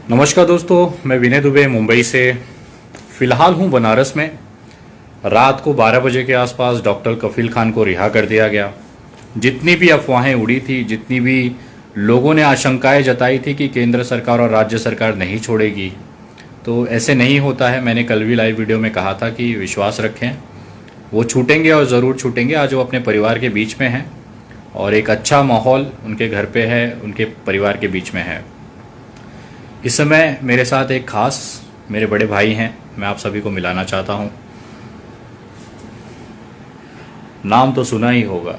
नमस्कार दोस्तों, मैं विनय दुबे मुंबई से फ़िलहाल हूँ बनारस में। रात को 12 बजे के आसपास डॉक्टर कफील खान को रिहा कर दिया गया। जितनी भी अफवाहें उड़ी थी, जितनी भी लोगों ने आशंकाएं जताई थी कि केंद्र सरकार और राज्य सरकार नहीं छोड़ेगी, तो ऐसे नहीं होता है। मैंने कल भी लाइव वीडियो में कहा था कि विश्वास रखें, वो छूटेंगे और ज़रूर छूटेंगे। आज वो अपने परिवार के बीच में हैं और एक अच्छा माहौल उनके घर पे है, उनके परिवार के बीच में है। इस समय मेरे साथ एक खास मेरे बड़े भाई हैं, मैं आप सभी को मिलाना चाहता हूं। नाम तो सुना ही होगा,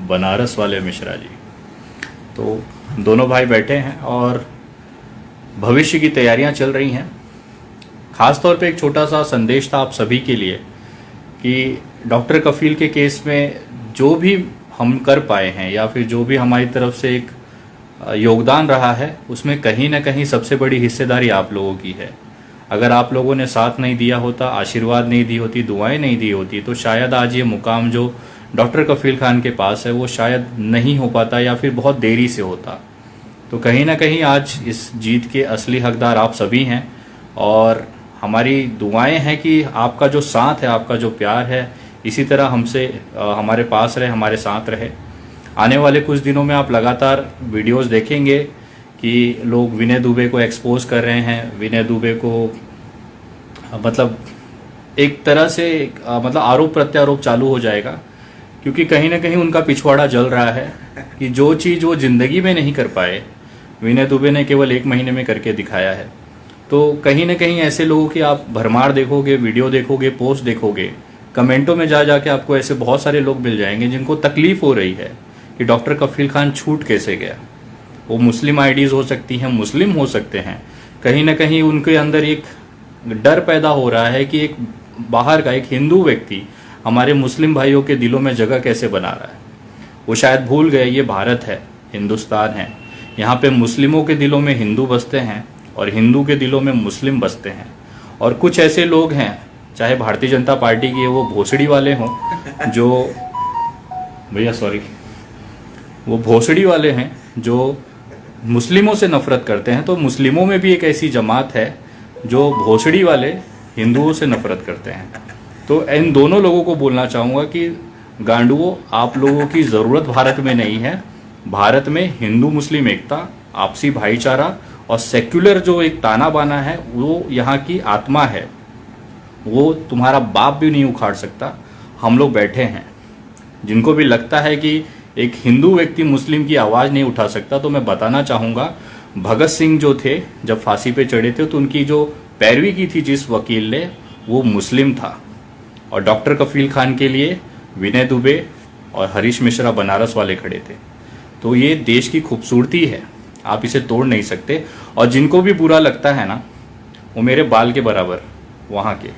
बनारस वाले मिश्रा जी। तो दोनों भाई बैठे हैं और भविष्य की तैयारियां चल रही हैं। खास तौर पे एक छोटा सा संदेश था आप सभी के लिए कि डॉक्टर कफील के केस में जो भी हम कर पाए हैं या फिर जो भी हमारी तरफ से एक योगदान रहा है, उसमें कहीं ना कहीं सबसे बड़ी हिस्सेदारी आप लोगों की है। अगर आप लोगों ने साथ नहीं दिया होता, आशीर्वाद नहीं दी होती, दुआएं नहीं दी होती, तो शायद आज ये मुकाम जो डॉक्टर कफील खान के पास है वो शायद नहीं हो पाता या फिर बहुत देरी से होता। तो कहीं ना कहीं आज इस जीत के असली हकदार आप सभी हैं और हमारी दुआएं हैं कि आपका जो साथ है, आपका जो प्यार है, इसी तरह हमसे हमारे पास रहे, हमारे साथ रहे। आने वाले कुछ दिनों में आप लगातार वीडियोस देखेंगे कि लोग विनय दुबे को एक्सपोज कर रहे हैं। विनय दुबे को मतलब एक तरह से मतलब आरोप प्रत्यारोप चालू हो जाएगा, क्योंकि कहीं ना कहीं उनका पिछवाड़ा जल रहा है कि जो चीज़ वो जिंदगी में नहीं कर पाए, विनय दुबे ने केवल 1 महीने में करके दिखाया है। तो कहीं ना कहीं ऐसे लोगों की आप भरमार देखोगे, वीडियो देखोगे, पोस्ट देखोगे, कमेंटों में जा जाके आपको ऐसे बहुत सारे लोग मिल जाएंगे जिनको तकलीफ हो रही है कि डॉक्टर कफील खान छूट कैसे गया। वो मुस्लिम आईडीज हो सकती हैं, मुस्लिम हो सकते हैं, कहीं ना कहीं उनके अंदर एक डर पैदा हो रहा है कि एक बाहर का एक हिंदू व्यक्ति हमारे मुस्लिम भाइयों के दिलों में जगह कैसे बना रहा है। वो शायद भूल गए ये भारत है, हिंदुस्तान है, यहाँ पे मुस्लिमों के दिलों में हिंदू बसते हैं और हिंदू के दिलों में मुस्लिम बसते हैं। और कुछ ऐसे लोग हैं, चाहे भारतीय जनता पार्टी के वो भोसड़ी वाले हों, जो वो भोसड़ी वाले हैं जो मुस्लिमों से नफरत करते हैं। तो मुस्लिमों में भी एक ऐसी जमात है जो भोसड़ी वाले हिंदुओं से नफरत करते हैं। तो इन दोनों लोगों को बोलना चाहूँगा कि गांडुओं, आप लोगों की ज़रूरत भारत में नहीं है। भारत में हिंदू मुस्लिम एकता, आपसी भाईचारा और सेक्युलर जो एक ताना बाना है वो यहाँ की आत्मा है। वो तुम्हारा बाप भी नहीं उखाड़ सकता। हम लोग बैठे हैं। जिनको भी लगता है कि एक हिंदू व्यक्ति मुस्लिम की आवाज़ नहीं उठा सकता, तो मैं बताना चाहूँगा, भगत सिंह जो थे जब फांसी पे चढ़े थे तो उनकी जो पैरवी की थी जिस वकील ने, वो मुस्लिम था। और डॉक्टर कफील खान के लिए विनय दुबे और हरीश मिश्रा बनारस वाले खड़े थे। तो ये देश की खूबसूरती है, आप इसे तोड़ नहीं सकते। और जिनको भी बुरा लगता है ना, वो मेरे बाल के बराबर वहाँ के।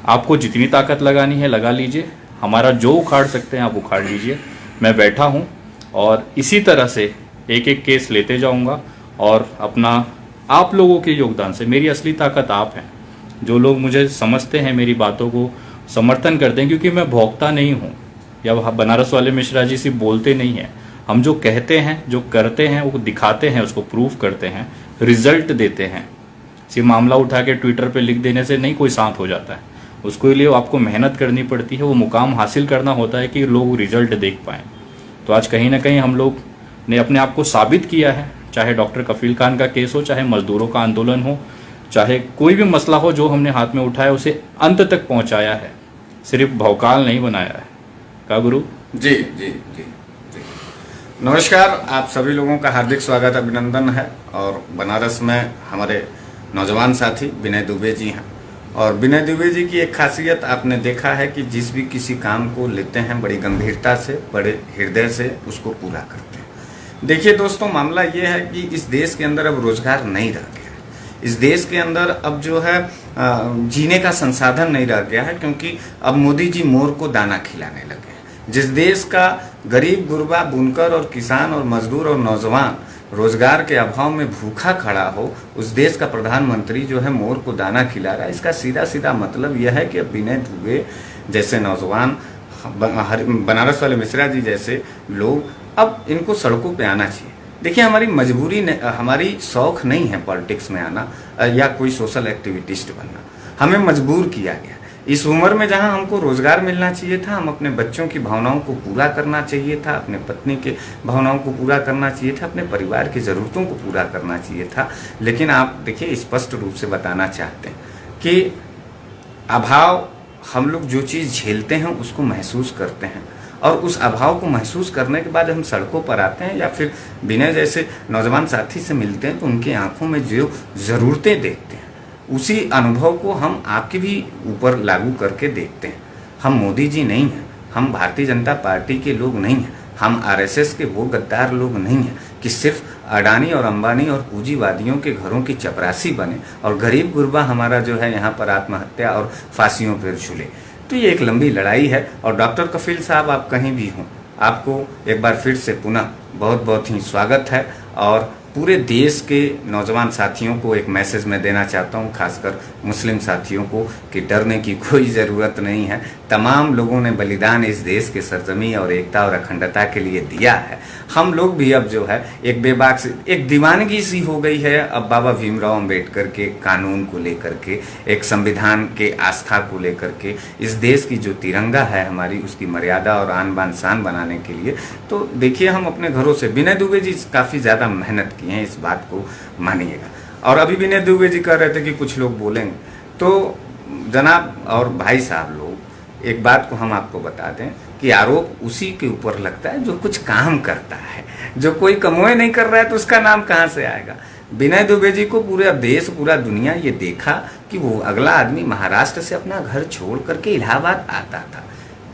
आपको जितनी ताकत लगानी है लगा लीजिए, हमारा जो उखाड़ सकते हैं आप उखाड़ लीजिए। मैं बैठा हूँ और इसी तरह से एक एक केस लेते जाऊँगा और अपना आप लोगों के योगदान से, मेरी असली ताकत आप हैं। जो लोग मुझे समझते हैं, मेरी बातों को समर्थन करते हैं, क्योंकि मैं भोंकता नहीं हूँ या बनारस वाले मिश्रा जी सिर्फ बोलते नहीं हैं। हम जो कहते हैं, जो करते हैं, वो दिखाते हैं, उसको प्रूफ करते हैं, रिजल्ट देते हैं। सिर्फ मामला उठा के ट्विटर पे लिख देने से नहीं कोई शांत हो जाता है। उसके लिए आपको मेहनत करनी पड़ती है, वो मुकाम हासिल करना होता है कि लोग रिजल्ट देख पाएँ। तो आज कहीं ना कहीं हम लोग ने अपने आप को साबित किया है, चाहे डॉक्टर कफील खान का केस हो, चाहे मजदूरों का आंदोलन हो, चाहे कोई भी मसला हो, जो हमने हाथ में उठाया उसे अंत तक पहुंचाया है, सिर्फ भौकाल नहीं बनाया है। का गुरु जी जी जी जी नमस्कार, आप सभी लोगों का हार्दिक स्वागत, अभिनंदन है। और बनारस में हमारे नौजवान साथी विनय दुबे जी हैं। और विनय दुबे जी की एक खासियत आपने देखा है कि जिस भी किसी काम को लेते हैं बड़ी गंभीरता से, बड़े हृदय से उसको पूरा करते हैं। देखिए दोस्तों, मामला ये है कि इस देश के अंदर अब रोजगार नहीं रह गया है। इस देश के अंदर अब जो है जीने का संसाधन नहीं रह गया है, क्योंकि अब मोदी जी मोर को दाना खिलाने लगे हैं। जिस देश का गरीब गुरबा, बुनकर और किसान और मजदूर और नौजवान रोजगार के अभाव में भूखा खड़ा हो, उस देश का प्रधानमंत्री जो है मोर को दाना खिला रहा है। इसका सीधा सीधा मतलब यह है कि अब विनय दुबे जैसे नौजवान, बनारस वाले मिश्रा जी जैसे लोग, अब इनको सड़कों पे आना चाहिए। देखिए, हमारी मजबूरी हमारी शौक नहीं है पॉलिटिक्स में आना या कोई सोशल एक्टिविटिस्ट बनना। हमें मजबूर किया गया। इस उम्र में जहां हमको रोजगार मिलना चाहिए था, हम अपने बच्चों की भावनाओं को पूरा करना चाहिए था, अपने पत्नी के भावनाओं को पूरा करना चाहिए था, अपने परिवार की ज़रूरतों को पूरा करना चाहिए था। लेकिन आप देखिए, स्पष्ट रूप से बताना चाहते हैं कि अभाव, हम लोग जो चीज़ झेलते हैं उसको महसूस करते हैं, और उस अभाव को महसूस करने के बाद हम सड़कों पर आते हैं या फिर विनय जैसे नौजवान साथी से मिलते हैं तो उनकी आंखों में जो ज़रूरतें देखते हैं, उसी अनुभव को हम आपके भी ऊपर लागू करके देखते हैं। हम मोदी जी नहीं हैं, हम भारतीय जनता पार्टी के लोग नहीं हैं, हम आरएसएस के वो गद्दार लोग नहीं हैं कि सिर्फ अडानी और अंबानी और पूंजीवादियों के घरों की चपरासी बने और गरीब गुरबा हमारा जो है यहाँ पर आत्महत्या और फांसियों पर झूले। तो ये एक लंबी लड़ाई है। और डॉक्टर कफील साहब, आप कहीं भी हों, आपको एक बार फिर से पुनः बहुत बहुत ही स्वागत है। और पूरे देश के नौजवान साथियों को एक मैसेज मैं देना चाहता हूं, खासकर मुस्लिम साथियों को, कि डरने की कोई ज़रूरत नहीं है। तमाम लोगों ने बलिदान इस देश के सरजमी और एकता और अखंडता के लिए दिया है। हम लोग भी अब जो है एक बेबाक से एक दीवानगी सी हो गई है अब बाबा भीमराव अंबेडकर के कानून को लेकर के, एक संविधान के आस्था को लेकर के, इस देश की जो तिरंगा है हमारी, उसकी मर्यादा और आन बान शान बनाने के लिए। तो देखिए, हम अपने घरों से, विनय दुबे जी काफ़ी ज़्यादा मेहनत की हैं, इस बात को मानिएगा। और अभी विनय दुबे जी कह रहे थे कि कुछ लोग बोलेंगे, तो जनाब और भाई साहब लोग, एक बात को हम आपको बता दें कि आरोप उसी के ऊपर लगता है जो कुछ काम करता है। जो कोई कमोए नहीं कर रहा है तो उसका नाम कहाँ से आएगा। विनय दुबे जी को पूरा देश, पूरा दुनिया ये देखा कि वो अगला आदमी महाराष्ट्र से अपना घर छोड़ करके इलाहाबाद आता था।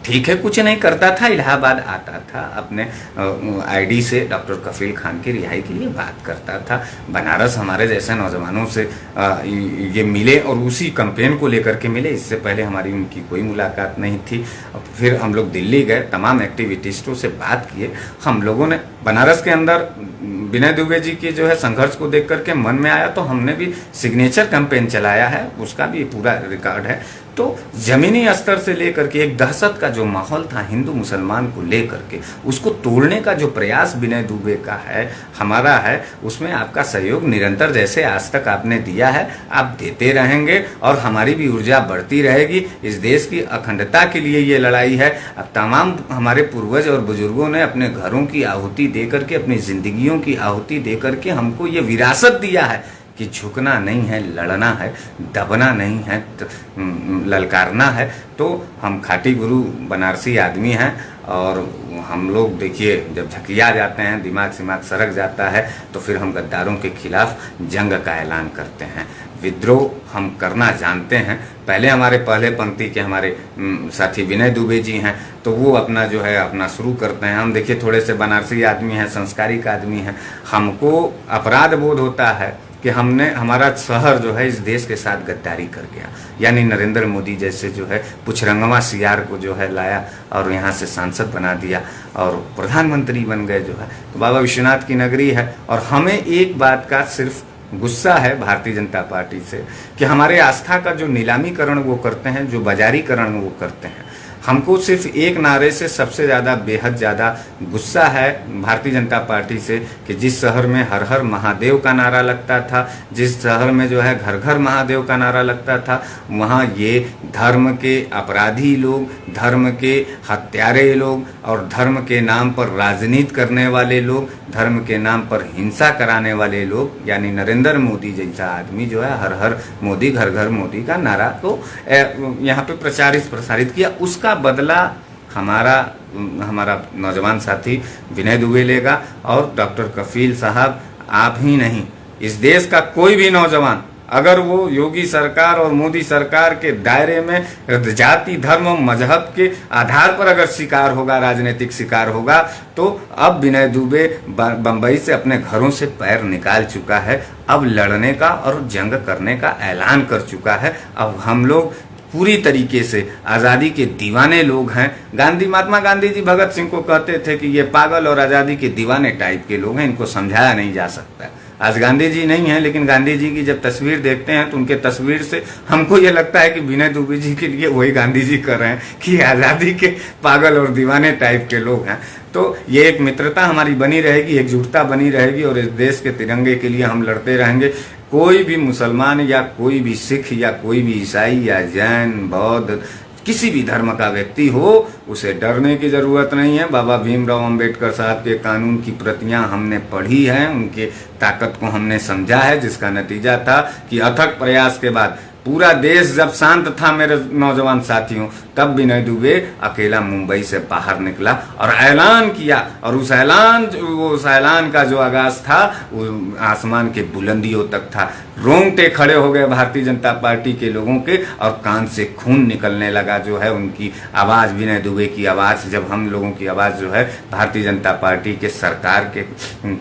ठीक है, कुछ नहीं करता था, इलाहाबाद आता था, अपने आईडी से डॉक्टर कफील खान की रिहाई के लिए बात करता था। बनारस हमारे जैसे नौजवानों से ये मिले और उसी कैंपेन को लेकर के मिले। इससे पहले हमारी उनकी कोई मुलाकात नहीं थी। फिर हम लोग दिल्ली गए, तमाम एक्टिविटिस्टों से बात किए। हम लोगों ने बनारस के अंदर विनय दुबे जी के जो है संघर्ष को देख करके मन में आया, तो हमने भी सिग्नेचर कैंपेन चलाया है, उसका भी पूरा रिकॉर्ड है। तो जमीनी स्तर से लेकर के एक दहशत का जो माहौल था हिंदू मुसलमान को लेकर के, उसको तोड़ने का जो प्रयास विनय दुबे का है, हमारा है, उसमें आपका सहयोग निरंतर जैसे आज तक आपने दिया है, आप देते रहेंगे और हमारी भी ऊर्जा बढ़ती रहेगी। इस देश की अखंडता के लिए ये लड़ाई है। अब तमाम हमारे पूर्वज और बुजुर्गों ने अपने घरों की आहुति दे करके, अपनी जिंदगियों की आहुति दे करके हमको ये विरासत दिया है कि झुकना नहीं है, लड़ना है, दबना नहीं है, ललकारना है। तो हम खाटी गुरु बनारसी आदमी हैं और हम लोग देखिए, जब झकिया जाते हैं, दिमाग सिमाग सरक जाता है, तो फिर हम गद्दारों के खिलाफ जंग का ऐलान करते हैं। विद्रोह हम करना जानते हैं। पहले हमारे पहले पंक्ति के हमारे साथी विनय दुबे जी हैं, तो वो अपना जो है अपना शुरू करते हैं। हम देखिए थोड़े से बनारसी आदमी हैं, संस्कारिक आदमी हैं। हमको अपराध बोध होता है कि हमने, हमारा शहर जो है इस देश के साथ गद्दारी कर गया, यानी नरेंद्र मोदी जैसे जो है पुछरंगवा सियार को जो है लाया और यहाँ से सांसद बना दिया और प्रधानमंत्री बन गए जो है। तो बाबा विश्वनाथ की नगरी है। और हमें एक बात का सिर्फ गुस्सा है भारतीय जनता पार्टी से कि हमारे आस्था का जो नीलामीकरण वो करते हैं, जो बाजारीकरण वो करते हैं। हमको सिर्फ एक नारे से सबसे ज़्यादा, बेहद ज़्यादा गुस्सा है भारतीय जनता पार्टी से कि जिस शहर में हर हर महादेव का नारा लगता था, जिस शहर में जो है घर घर महादेव का नारा लगता था, वहाँ ये धर्म के अपराधी लोग, धर्म के हत्यारे लोग और धर्म के नाम पर राजनीति करने वाले लोग, धर्म के नाम पर हिंसा कराने वाले लोग, यानी नरेंद्र मोदी जैसा आदमी जो है हर हर मोदी, घर घर मोदी का नारा तो यहाँ पे प्रसारित किया। उसका बदला हमारा नौजवान साथी विनय दुबे लेगा। और डॉक्टर कफील साहब, आप ही नहीं, इस देश का कोई भी नौजवान अगर वो योगी सरकार और मोदी सरकार के दायरे में जाति, धर्म, मजहब के आधार पर अगर शिकार होगा, राजनीतिक शिकार होगा, तो अब विनय दुबे बंबई से अपने घरों से पैर निकाल चुका है। अब लड़ने का और जंग करने का ऐलान कर चुका है। अब हम लोग पूरी तरीके से आज़ादी के दीवाने लोग हैं। महात्मा गांधी जी भगत सिंह को कहते थे कि ये पागल और आज़ादी के दीवाने टाइप के लोग हैं, इनको समझाया नहीं जा सकता। आज गांधी जी नहीं हैं, लेकिन गांधी जी की जब तस्वीर देखते हैं तो उनके तस्वीर से हमको ये लगता है कि विनय दुबे जी के लिए वही गांधी जी कर रहे हैं कि आज़ादी के पागल और दीवाने टाइप के लोग हैं। तो तो ये एक मित्रता हमारी बनी रहेगी, एकजुटता बनी रहेगी और इस देश के तिरंगे के लिए हम लड़ते रहेंगे। कोई भी मुसलमान या कोई भी सिख या कोई भी ईसाई या जैन बौद्ध किसी भी धर्म का व्यक्ति हो, उसे डरने की जरूरत नहीं है। बाबा भीमराव अंबेडकर साहब के कानून की प्रतियां हमने पढ़ी हैं, उनके ताकत को हमने समझा है, जिसका नतीजा था कि अथक प्रयास के बाद पूरा देश जब शांत था मेरे नौजवान साथियों, तब विनय दुबे अकेला मुंबई से बाहर निकला और ऐलान किया। और उस ऐलान का जो आगाज था वो आसमान के बुलंदियों तक था। रोंगटे खड़े हो गए भारतीय जनता पार्टी के लोगों के और कान से खून निकलने लगा जो है उनकी आवाज़, विनय दुबे की आवाज़। जब हम लोगों की आवाज़ जो है भारतीय जनता पार्टी के सरकार के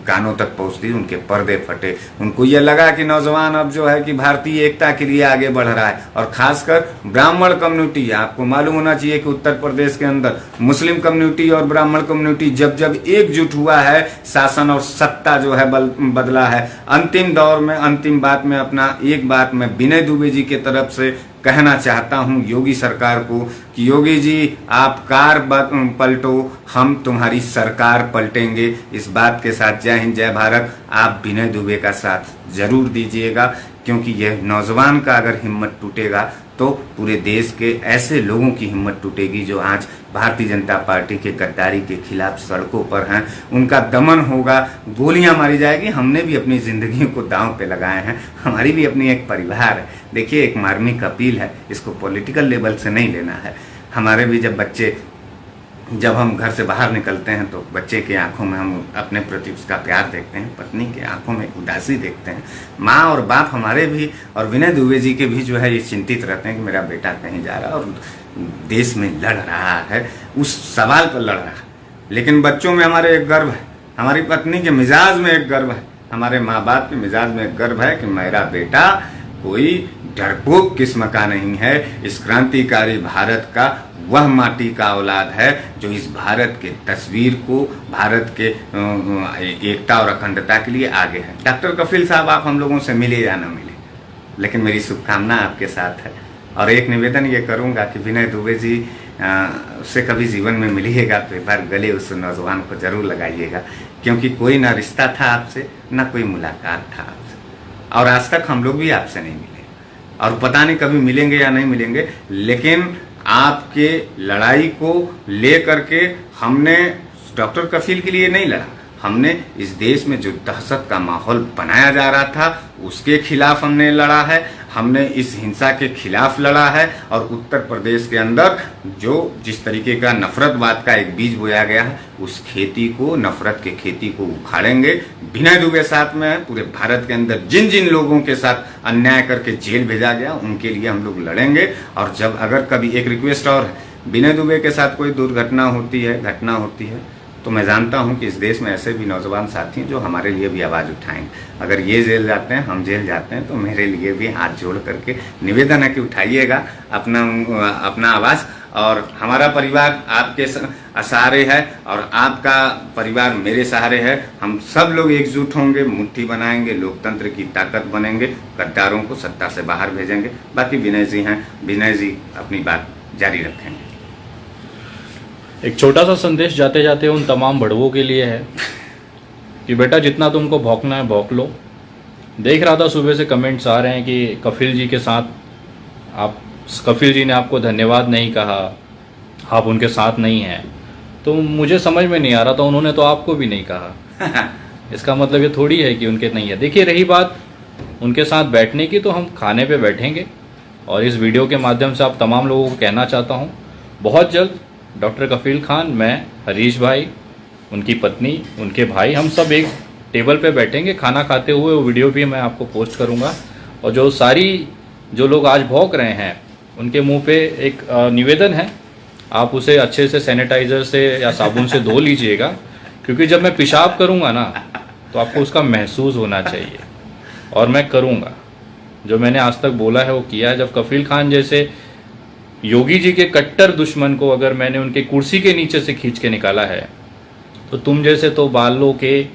कानों तक पहुंचती, उनके पर्दे फटे। उनको ये लगा कि नौजवान अब जो है कि भारतीय एकता के लिए आगे बढ़ रहा है। और खासकर ब्राह्मण कम्युनिटी, आपको मालूम होना चाहिए कि उत्तर प्रदेश के अंदर मुस्लिम कम्युनिटी और ब्राह्मण कम्युनिटी जब जब एकजुट हुआ है, शासन और सत्ता जो है बदला है। अंतिम दौर में, अंतिम बात में अपना एक बात मैं विनय दुबे जी की तरफ से कहना चाहता हूं योगी सरकार को कि योगी जी आप कार पलटो, हम तुम्हारी सरकार पलटेंगे। इस बात के साथ जय हिंद जय भारत। आप विनय दुबे का साथ जरूर दीजिएगा, क्योंकि यह नौजवान का अगर हिम्मत टूटेगा तो पूरे देश के ऐसे लोगों की हिम्मत टूटेगी जो आज भारतीय जनता पार्टी के गद्दारी के खिलाफ सड़कों पर हैं। उनका दमन होगा, गोलियां मारी जाएगी। हमने भी अपनी जिंदगी को दांव पे लगाए हैं, हमारी भी अपनी एक परिवार है। देखिए, एक मार्मिक अपील है, इसको पॉलिटिकल लेवल से नहीं लेना है। हमारे भी जब हम घर से बाहर निकलते हैं तो बच्चे की आंखों में हम अपने प्रति उसका प्यार देखते हैं, पत्नी की आंखों में उदासी देखते हैं। माँ और बाप हमारे भी और विनय दुबे जी के भी जो है ये चिंतित रहते हैं कि मेरा बेटा कहीं जा रहा है और देश में लड़ रहा है, उस सवाल पर लड़ रहा है। लेकिन बच्चों में हमारे एक गर्व है, हमारी पत्नी के मिजाज में एक गर्व है, हमारे माँ बाप के मिजाज में एक गर्व है कि मेरा बेटा कोई डरपोक किस्म का नहीं है। इस क्रांतिकारी भारत का वह माटी का औलाद है जो इस भारत के तस्वीर को, भारत के एकता और अखंडता के लिए आगे है। डॉक्टर कफील साहब, आप हम लोगों से मिले या ना मिले, लेकिन मेरी शुभकामना आपके साथ है। और एक निवेदन ये करूंगा कि विनय दुबे जी से कभी जीवन में मिलिएगा तो एक बार गले उस नौजवान को जरूर लगाइएगा, क्योंकि कोई ना रिश्ता था आपसे, ना कोई मुलाकात था आपसे, और आज तक हम लोग भी आपसे नहीं मिले और पता नहीं कभी मिलेंगे या नहीं मिलेंगे। लेकिन आपके लड़ाई को लेकर के हमने डॉक्टर कफील के लिए नहीं लड़ा, हमने इस देश में जो दहशत का माहौल बनाया जा रहा था उसके खिलाफ हमने लड़ा है, हमने इस हिंसा के खिलाफ लड़ा है। और उत्तर प्रदेश के अंदर जो जिस तरीके का नफरतवाद का एक बीज बोया गया है, उस खेती को, नफरत के खेती को उखाड़ेंगे। विनय दुबे साथ में है, पूरे भारत के अंदर जिन जिन लोगों के साथ अन्याय करके जेल भेजा गया उनके लिए हम लोग लड़ेंगे। और जब अगर कभी एक रिक्वेस्ट और है, विनय दुबे के साथ कोई दुर्घटना होती है, घटना होती है, तो मैं जानता हूं कि इस देश में ऐसे भी नौजवान साथी हैं जो हमारे लिए भी आवाज़ उठाएंगे। अगर ये जेल जाते हैं, हम जेल जाते हैं, तो मेरे लिए भी हाथ जोड़ करके निवेदन है कि उठाइएगा अपना आवाज़। और हमारा परिवार आपके सहारे है और आपका परिवार मेरे सहारे है। हम सब लोग एकजुट होंगे, मुट्ठी बनाएंगे, लोकतंत्र की ताकत बनेंगे, गद्दारों को सत्ता से बाहर भेजेंगे। बाकी विनय जी हैं, विनय जी अपनी बात जारी रखेंगे। एक छोटा सा संदेश जाते जाते उन तमाम बड़वों के लिए है कि बेटा जितना तुमको भौंकना है भौंक लो। देख रहा था सुबह से कमेंट्स आ रहे हैं कि कफील जी के साथ कफील जी ने आपको धन्यवाद नहीं कहा, आप उनके साथ नहीं हैं। तो मुझे समझ में नहीं आ रहा था, उन्होंने तो आपको भी नहीं कहा। इसका मतलब ये थोड़ी है कि उनके नहीं है। देखिए, रही बात उनके साथ बैठने की, तो हम खाने पे बैठेंगे और इस वीडियो के माध्यम से आप तमाम लोगों को कहना चाहता हूँ, बहुत जल्द डॉक्टर कफील खान, मैं, हरीश भाई, उनकी पत्नी, उनके भाई, हम सब एक टेबल पे बैठेंगे खाना खाते हुए। वो वीडियो भी मैं आपको पोस्ट करूँगा। और जो लोग आज भौंक रहे हैं उनके मुंह पे एक निवेदन है, आप उसे अच्छे से सैनिटाइजर से या साबुन से धो लीजिएगा, क्योंकि जब मैं पेशाब करूँगा ना तो आपको उसका महसूस होना चाहिए। और मैं करूँगा, जो मैंने आज तक बोला है वो किया है। जब कफील खान जैसे योगी जी के कट्टर दुश्मन को अगर मैंने उनके कुर्सी के नीचे से खींच के निकाला है, तो तुम जैसे तो बालों के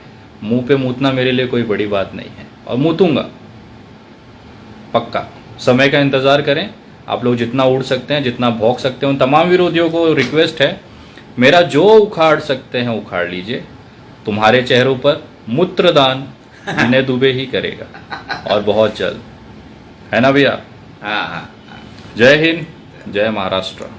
मुंह पे मूतना मेरे लिए कोई बड़ी बात नहीं है। और मूतूंगा पक्का। समय का इंतज़ार करें। आप लोग जितना उड़ सकते हैं, जितना भौंक सकते हैं। उन तमाम विरोधियों को रिक्वेस्ट है मेरा जो उखाड़ सकते हैं उखाड़ लीजिए, तुम्हारे चेहरों पर मूत्रदान विनय दुबे ही करेगा, और बहुत जल्द, है ना भैया। हाँ हाँ। जय हिंद, जय महाराष्ट्र।